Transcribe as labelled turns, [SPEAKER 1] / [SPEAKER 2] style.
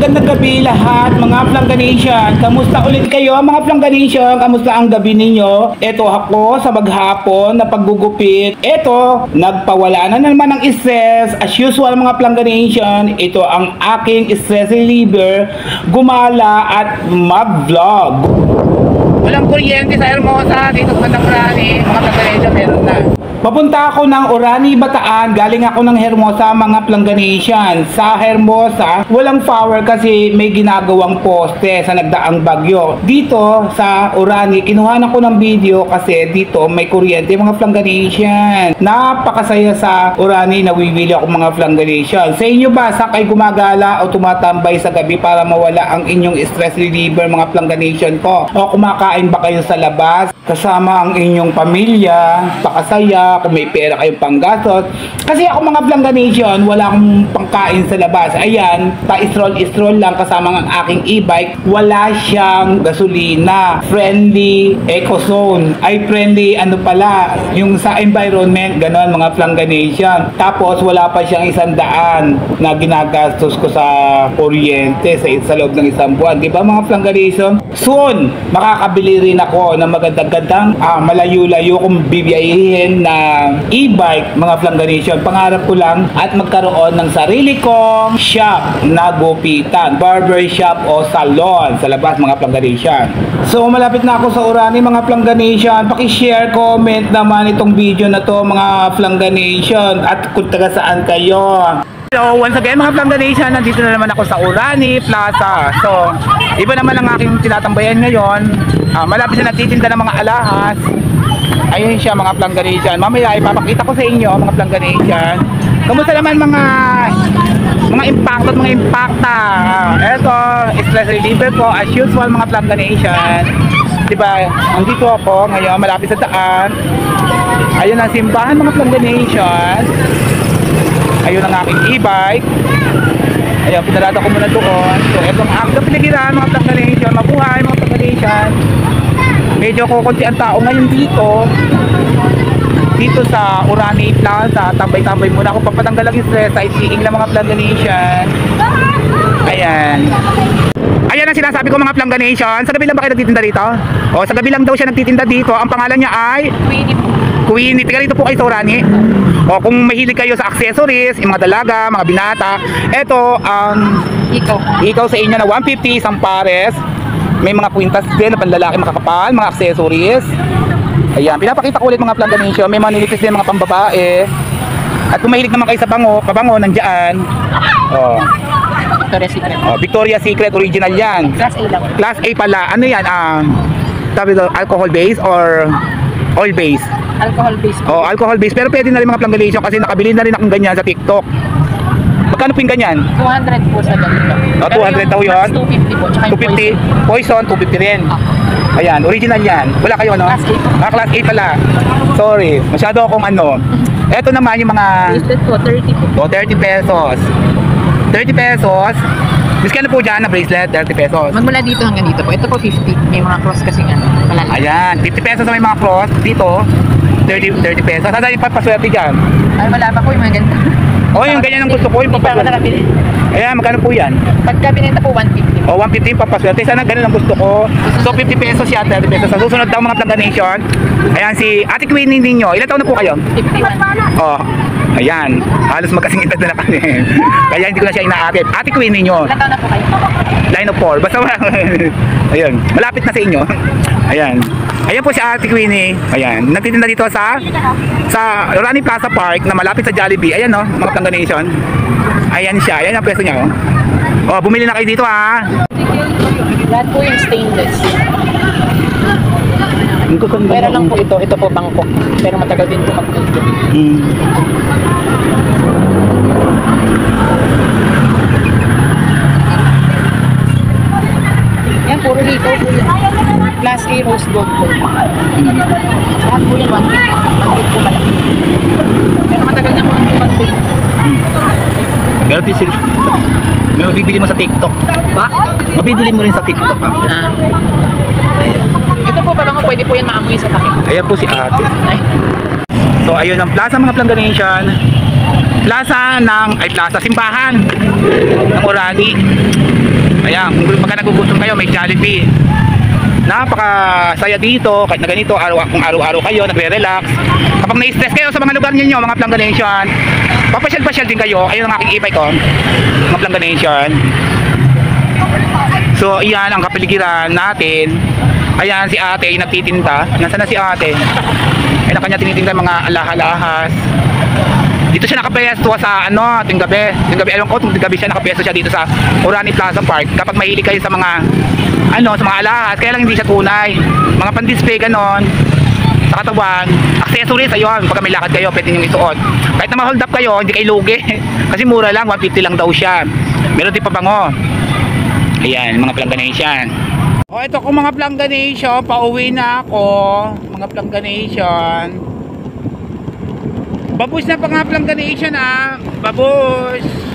[SPEAKER 1] Magandang gabi lahat mga Flangganation. Kamusta ulit kayo mga Flangganation? Kamusta ang gabi ninyo? Ito ako sa maghapon na paggugupit. Ito, nagpawala na naman ng stress. As usual mga Flangganation, ito ang aking stress reliever. Gumala at mag-vlog. Walang kuryente sa Hermosa, dito sa Orani, mga Flangganation meron na. Papunta ako ng Orani, Bataan. Galing ako ng Hermosa, mga Flangganation. Sa Hermosa, walang power kasi may ginagawang poste sa nagdaang bagyo. Dito sa Orani, kinuha ko ng video kasi dito may kuryente, mga Flangganation. Napakasaya sa Orani, nawiwili ako mga Flangganation. Sa inyo ba, sa kay gumagala o tumatambay sa gabi para mawala ang inyong stress reliever, mga Flangganation ko? O kumakain ba kayo sa labas kasama ang inyong pamilya, pakasaya, kung may pera kayong panggastos? Kasi ako mga Flangganation, wala akong pangkain sa labas. Ayan, pa-stroll lang kasama ang aking e-bike. Wala siyang gasolina. Friendly EcoZone. Ay, friendly ano pala, yung sa environment, ganon mga Flangganation. Tapos wala pa siyang 100 na ginagastos ko sa kuryente sa loob ng isang buwan. Diba mga Flangganation? Soon, makakabili rin ako ng magandang malayo-layo kong bibiyahin na e-bike, mga Flangganation. Pangarap ko lang at magkaroon ng sarili kong shop na gupitan, barber shop o salon sa labas, mga Flangganation. So malapit na ako sa Orani, mga Flangganation. Paki-share, comment naman itong video na to, mga Flangganation, at kung taga saan kayo. Hello, once again mga Flangganation, nandito na naman ako sa Orani Plaza. So, iba naman ang aking tinatambayan ngayon. Malapit na nagtitinda ng mga alahas. Ayun siya mga Flangganation. Mamaya ipapakita ko sa inyo mga Flangganation. Kamusta naman mga impacto at mga impacta. Eto, stress reliever ko as usual mga Flangganation. Diba, andito ako ngayon malapit sa daan. Ayun ang simbahan mga Flangganation. Ayun ang aking e-bike. Ayun, pinarada ko muna doon. So, eto ang aking piligiran mga Flangganation. Mabuhay mga Flangganation. Medyo kukunti ang tao ngayon dito sa Orani Plaza. Tambay-tambay muna ako, papatanggal lang yung stress, sightseeing lang mga Flangganation. Ayan ang sinasabi ko mga Flangganation. Sa gabi lang ba kayo nagtitinda dito? O, sa gabi lang daw siya nagtitinda dito. Ang pangalan niya ay Queenie. Tiga rito po kayo sa Orani. O, kung mahilig kayo sa accessories, yung mga dalaga, mga binata, eto ikaw sa inyo na 150 isang pares. May mga kwintas din na panlalaki makakapal, mga accessories. Ayan, pinapakita ko ulit mga Flangganation. May mga nilipis din mga pambabae. At kung mahilig naman kayo sa pabango, nandiyan. Oh.
[SPEAKER 2] Victoria's Secret.
[SPEAKER 1] Oh, Victoria's Secret, original yan.
[SPEAKER 2] Class A lang.
[SPEAKER 1] Class A pala. Ano yan? Alcohol base or oil base?
[SPEAKER 2] Alcohol base.
[SPEAKER 1] Oh, alcohol base. Pero pwede na rin mga Flangganation kasi nakabili na rin akong ganyan sa TikTok. Magkano po yung ganyan?
[SPEAKER 2] 200 po sa ganito.
[SPEAKER 1] Oh, 200 daw yun?
[SPEAKER 2] 250 po. Tsaka
[SPEAKER 1] 250. Poison, 250 rin. Ayan, original yan. Wala kayo, no?
[SPEAKER 2] Class A.
[SPEAKER 1] Class A pala. Sorry, masyado akong ano. Eto naman yung mga...
[SPEAKER 2] Bracelet po, 30 po.
[SPEAKER 1] Oh, 30 pesos. 30 pesos. Miski ano po dyan na bracelet, 30 pesos.
[SPEAKER 2] Magmula dito hanggang dito po. Ito po 50. May mga cross kasi nga. Malalaki.
[SPEAKER 1] Ayan, 50 pesos na may mga cross. Dito, 30 pesos. Saan yung papaswerte dyan?
[SPEAKER 2] Ay, wala pa po yung mga ganito.
[SPEAKER 1] Oh, yung ganyan ang gusto ko, yung papaswerte. Ayan, magkano po yan?
[SPEAKER 2] Pagka binenta po, 150.
[SPEAKER 1] O, 150 yung papaswerte. Sana ganun ang gusto ko. So, 50 pesos yan, 30 pesos. Sa susunod daw mga Flangganation. Ayan, si Ate Queenie ninyo. Ilan taon na po kayo?
[SPEAKER 2] 51.
[SPEAKER 1] Oh, ayan. Halos magkasing edad na kami. Kaya hindi ko na siya inaatid. Ate Queenie ninyo.
[SPEAKER 2] Ilan taon na po kayo?
[SPEAKER 1] Line of 4. Basta ayun, malapit na sa inyo. Ayan. Ayan po si Ate Queenie. Ayan. Nagtitinda dito sa Orani Plaza Park na malapit sa Jollibee. Ayan, no, mga Flangganation. Ayan siya. Ayan ang pwesto niya, oh. Oh, bumili na kayo dito, ha.
[SPEAKER 2] Lahat po yung stainless. Pero lang po ito. Ito po Bangkok. Pero matagal din po mag-ito. Yan, puro dito po yan. Class A rose gold po. Lahat po yan, 1 po malaki. Pero matagal na po mag-ito.
[SPEAKER 1] Pero may mabibili mo sa TikTok.
[SPEAKER 2] Ba?
[SPEAKER 1] Mabibili mo rin sa TikTok, ha.
[SPEAKER 2] Ito po parang pwede po yan maamoy sa takip.
[SPEAKER 1] Ayan po si Ate.
[SPEAKER 2] Ay.
[SPEAKER 1] So ayun ang plaza mga Flangganation. Plaza simbahan ng Orani. Ayan, kung pagka nagugutom kayo, may Jollibee. Napaka-saya dito, kahit na ganito, kung araw-araw kayo, nagre-relax. Kapag na-stress kayo sa mga lugar ninyo, mga Plangga Nation, papasyal-pasyal din kayo. Ayun ang aking ipay ko, mga Plangga Nation. So, iyan ang kapaligiran natin. Ayan, si ate ay nagtitinda. Nasaan na si ate? Ay, na kanya tinitinda mga alahas. Dito siya nakapesto sa ting gabi. Ting gabi, alam ko, ting gabi siya nakapesto siya dito sa Orani Plaza Park. Kapag mahilig kayo sa mga sa mga alahas, kaya lang hindi siya tunay. Mga pan-display ganon, sa katawan, accessories, ayun, pagka may lakad kayo, pwede nyo isuot. Kahit na ma-hold up kayo, hindi kayo lugi. Kasi mura lang, 150 lang daw siya. Meron din pabango. Ayan, mga Plangga Nation. O, ito ko mga Plangga Nation, pauwi na ako. Mga Plangga Nation. Babus na pa nga Plangga Nation, ah. Babus.